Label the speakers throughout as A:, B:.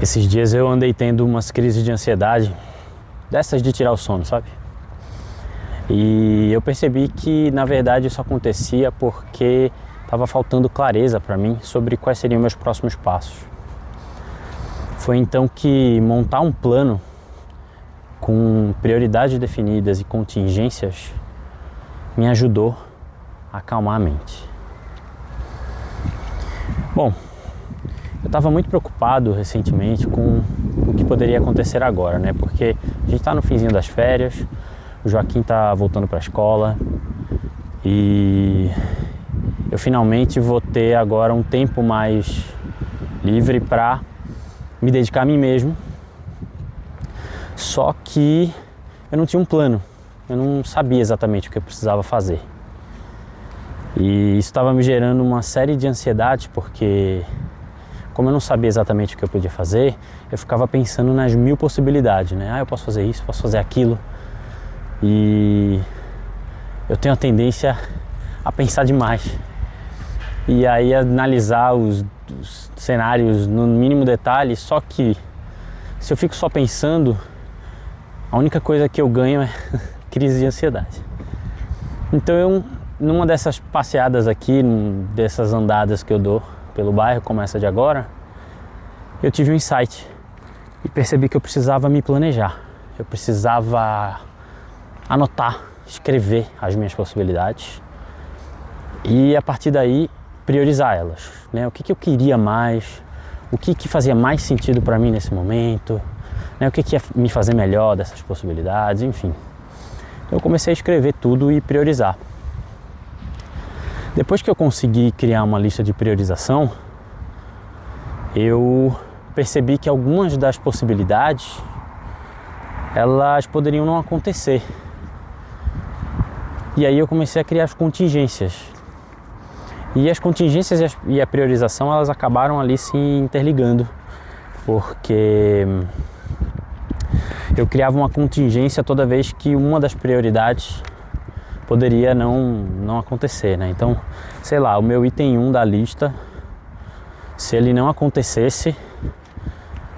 A: Esses dias eu andei tendo umas crises de ansiedade, dessas de tirar o sono, sabe? E eu percebi que, na verdade, isso acontecia porque estava faltando clareza para mim sobre quais seriam meus próximos passos. Foi então que montar um plano com prioridades definidas e contingências me ajudou a acalmar a mente. Bom, eu estava muito preocupado recentemente com o que poderia acontecer agora, né? Porque a gente está no finzinho das férias, o Joaquim está voltando para a escola e eu finalmente vou ter agora um tempo mais livre para me dedicar a mim mesmo. Só que eu não tinha um plano, eu não sabia exatamente o que eu precisava fazer. E isso estava me gerando uma série de ansiedades, porque como eu não sabia exatamente o que eu podia fazer, eu ficava pensando nas mil possibilidades, né? Eu posso fazer isso, posso fazer aquilo. E eu tenho a tendência a pensar demais. E aí analisar os cenários no mínimo detalhe, só que se eu fico só pensando, a única coisa que eu ganho é crise de ansiedade. Então eu, numa dessas passeadas aqui, dessas andadas que eu dou pelo bairro, como essa de agora, eu tive um insight e percebi que eu precisava me planejar. Eu precisava anotar, escrever as minhas possibilidades e a partir daí priorizar elas, né? O que eu queria mais, o que fazia mais sentido para mim nesse momento, né? O que ia me fazer melhor dessas possibilidades, enfim. Então eu comecei a escrever tudo e priorizar. Depois que eu consegui criar uma lista de priorização, eu percebi que algumas das possibilidades elas poderiam não acontecer. E aí eu comecei a criar as contingências. E as contingências e a priorização elas acabaram ali se interligando, porque eu criava uma contingência toda vez que uma das prioridades poderia não acontecer, né? Então, sei lá, o meu item 1 da lista, se ele não acontecesse,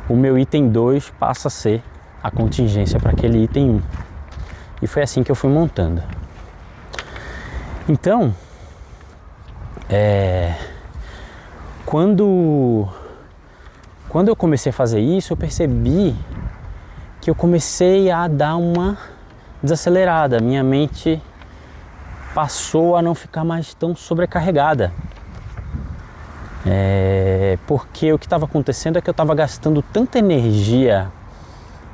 A: o meu item 2 passa a ser a contingência para aquele item 1. E foi assim que eu fui montando. Então, quando eu comecei a fazer isso, eu percebi que eu comecei a dar uma desacelerada. Minha mente passou a não ficar mais tão sobrecarregada. Porque o que estava acontecendo é que eu estava gastando tanta energia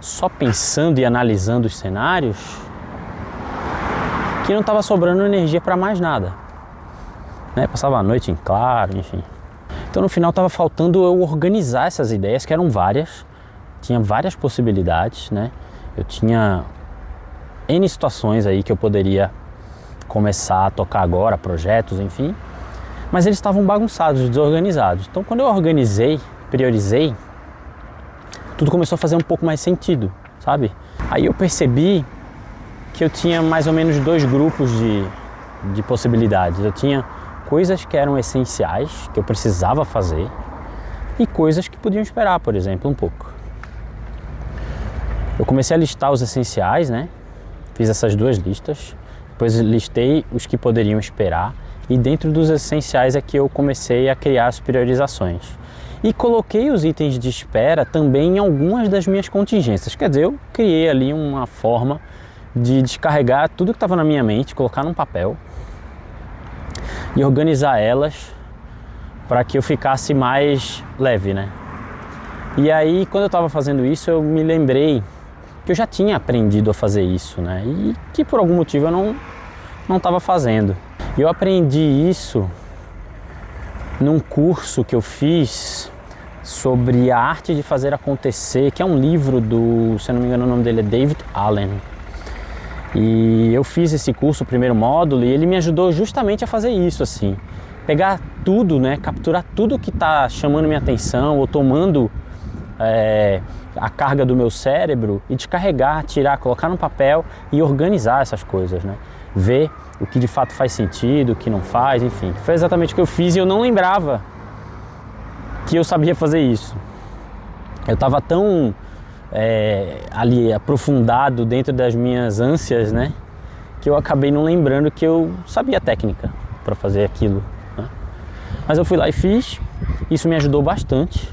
A: só pensando e analisando os cenários que não estava sobrando energia para mais nada, né? Passava a noite em claro, enfim. Então no final estava faltando eu organizar essas ideias, que eram várias, tinha várias possibilidades, né? Eu tinha N situações aí que eu poderia começar a tocar agora, projetos, enfim, mas eles estavam bagunçados, desorganizados. Então quando eu organizei, priorizei, tudo começou a fazer um pouco mais sentido, sabe? Aí eu percebi que eu tinha mais ou menos dois grupos de possibilidades. Eu tinha coisas que eram essenciais, que eu precisava fazer, e coisas que podiam esperar, por exemplo, um pouco. Eu comecei a listar os essenciais, né? Fiz essas duas listas, depois listei os que poderiam esperar, e dentro dos essenciais é que eu comecei a criar as priorizações. E coloquei os itens de espera também em algumas das minhas contingências. Quer dizer, eu criei ali uma forma de descarregar tudo que estava na minha mente, colocar num papel e organizar elas para que eu ficasse mais leve, né? E aí, quando eu estava fazendo isso, eu me lembrei que eu já tinha aprendido a fazer isso, né? E que por algum motivo eu não estava fazendo. E eu aprendi isso num curso que eu fiz sobre a arte de fazer acontecer, que é um livro do, se eu não me engano o nome dele é David Allen. E eu fiz esse curso, o primeiro módulo, e ele me ajudou justamente a fazer isso, assim. Pegar tudo, né? Capturar tudo que está chamando minha atenção ou tomando a carga do meu cérebro e descarregar, tirar, colocar no papel e organizar essas coisas, né? Ver o que de fato faz sentido, o que não faz, enfim. Foi exatamente o que eu fiz e eu não lembrava que eu sabia fazer isso. eu estava tão ali aprofundado dentro das minhas ânsias, né, que eu acabei não lembrando que eu sabia a técnica para fazer aquilo, né? Mas eu fui lá e fiz, isso me ajudou bastante.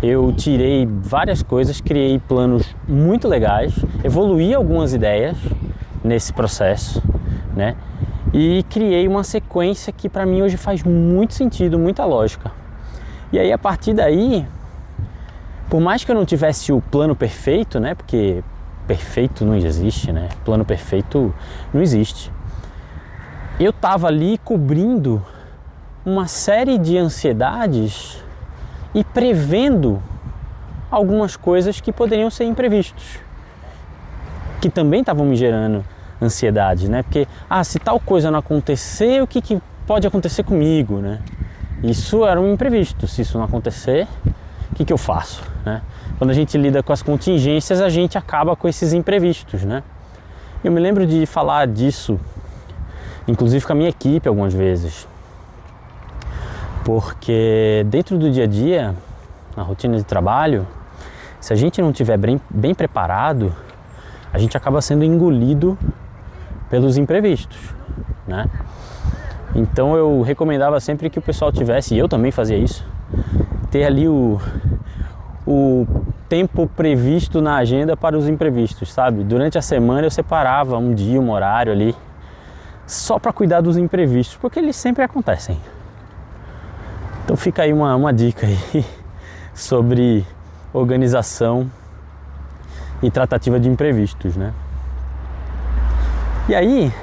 A: Eu tirei várias coisas, criei planos muito legais, evoluí algumas ideias nesse processo, né? E criei uma sequência que para mim hoje faz muito sentido, muita lógica. E aí a partir daí, por mais que eu não tivesse o plano perfeito, né? Porque perfeito não existe, né? Plano perfeito não existe. Eu estava ali cobrindo uma série de ansiedades e prevendo algumas coisas que poderiam ser imprevistos, que também estavam me gerando ansiedade, né? Porque, se tal coisa não acontecer, o que pode acontecer comigo, né? Isso era um imprevisto. Se isso não acontecer, o que eu faço, né? Quando a gente lida com as contingências, a gente acaba com esses imprevistos, né? Eu me lembro de falar disso, inclusive com a minha equipe algumas vezes, porque dentro do dia a dia, na rotina de trabalho, se a gente não estiver bem preparado, a gente acaba sendo engolido pelos imprevistos, né? Então eu recomendava sempre que o pessoal tivesse, e eu também fazia isso, ter ali o tempo previsto na agenda para os imprevistos, sabe? Durante a semana eu separava um dia, um horário ali, só para cuidar dos imprevistos, porque eles sempre acontecem. Então fica aí uma dica aí sobre organização e tratativa de imprevistos, né? E aí,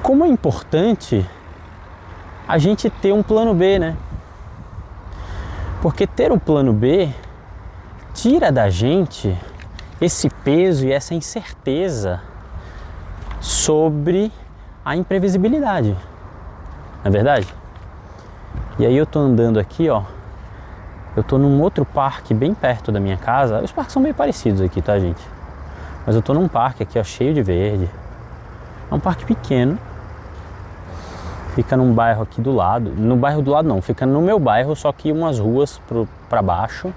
A: como é importante a gente ter um plano B, né? Porque ter um plano B tira da gente esse peso e essa incerteza sobre a imprevisibilidade, não é verdade? E aí eu tô andando aqui, ó, eu tô num outro parque bem perto da minha casa. Os parques são meio parecidos aqui, tá, gente? Mas eu tô num parque aqui, ó, cheio de verde. É um parque pequeno, fica num bairro aqui do lado. No bairro do lado não, fica no meu bairro, só que umas ruas pra baixo,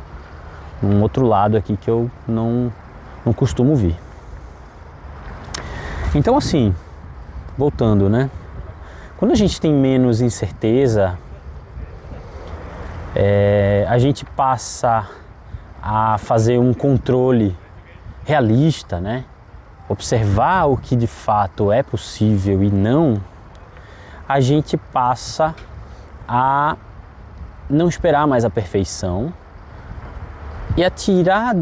A: num outro lado aqui que eu não costumo vir. Então assim, voltando, né? Quando a gente tem menos incerteza, a gente passa a fazer um controle realista, né? Observar o que de fato é possível e não, a gente passa a não esperar mais a perfeição e a tirar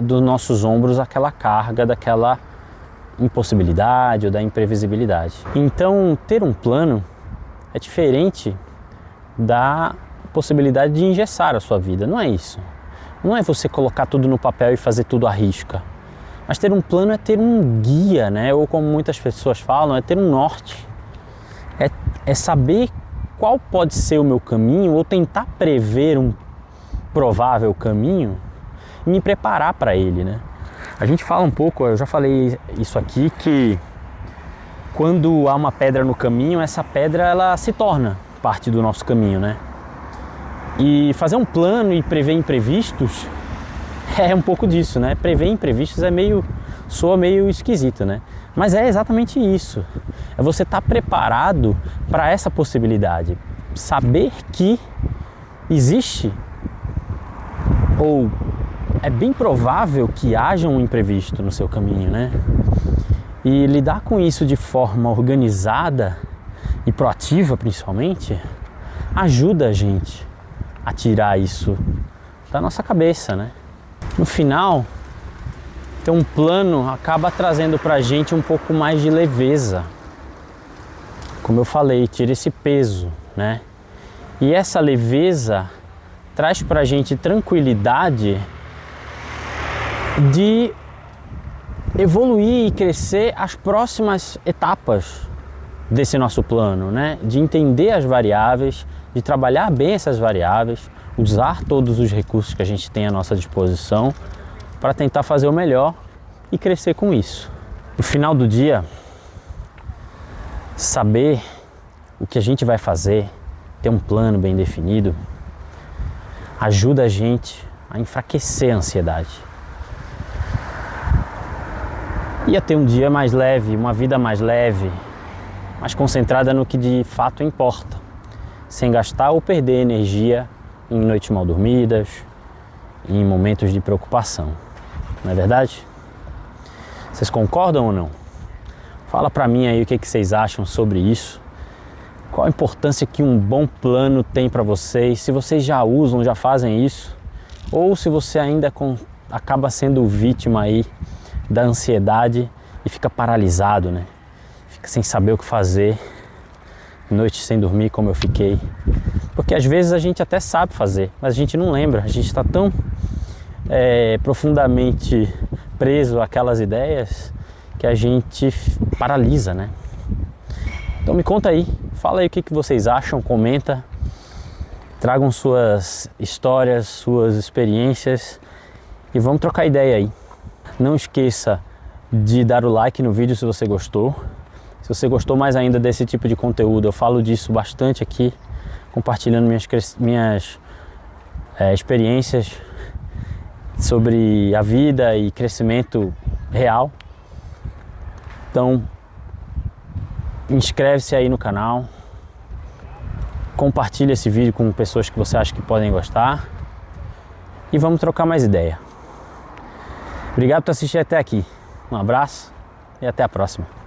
A: dos nossos ombros aquela carga daquela impossibilidade ou da imprevisibilidade. Então, ter um plano é diferente da possibilidade de engessar a sua vida. Não é isso. Não é você colocar tudo no papel e fazer tudo à risca. Mas ter um plano é ter um guia, né? Ou como muitas pessoas falam, é ter um norte. É saber qual pode ser o meu caminho ou tentar prever um provável caminho e me preparar para ele, né? A gente fala um pouco, eu já falei isso aqui, que quando há uma pedra no caminho, essa pedra ela se torna parte do nosso caminho, né? E fazer um plano e prever imprevistos é um pouco disso, né? Prever imprevistos soa meio esquisito, né? Mas é exatamente isso. É você estar preparado para essa possibilidade. Saber que existe, ou é bem provável que haja um imprevisto no seu caminho, né? E lidar com isso de forma organizada e proativa, principalmente, ajuda a gente a tirar isso da nossa cabeça, né? No final, ter um plano acaba trazendo pra gente um pouco mais de leveza. Como eu falei, tira esse peso, né? E essa leveza traz pra gente tranquilidade de evoluir e crescer as próximas etapas desse nosso plano, né? De entender as variáveis, de trabalhar bem essas variáveis, usar todos os recursos que a gente tem à nossa disposição para tentar fazer o melhor e crescer com isso. No final do dia, saber o que a gente vai fazer, ter um plano bem definido, ajuda a gente a enfraquecer a ansiedade. E a ter um dia mais leve, uma vida mais leve, mais concentrada no que de fato importa, sem gastar ou perder energia em noites mal dormidas, em momentos de preocupação. Não é verdade? Vocês concordam ou não? Fala pra mim aí o que vocês acham sobre isso. Qual a importância que um bom plano tem para vocês? Se vocês já usam, já fazem isso, ou se você ainda acaba sendo vítima aí da ansiedade e fica paralisado, né? Fica sem saber o que fazer, noites sem dormir como eu fiquei. Porque às vezes a gente até sabe fazer, mas a gente não lembra. A gente está tão profundamente preso àquelas ideias que a gente paralisa, né? Então me conta aí, fala aí o que vocês acham, comenta, tragam suas histórias, suas experiências e vamos trocar ideia aí. Não esqueça de dar o like no vídeo se você gostou. Se você gostou mais ainda desse tipo de conteúdo, eu falo disso bastante aqui, compartilhando minhas experiências sobre a vida e crescimento real. Então, inscreve-se aí no canal, compartilha esse vídeo com pessoas que você acha que podem gostar e vamos trocar mais ideia. Obrigado por assistir até aqui. Um abraço e até a próxima.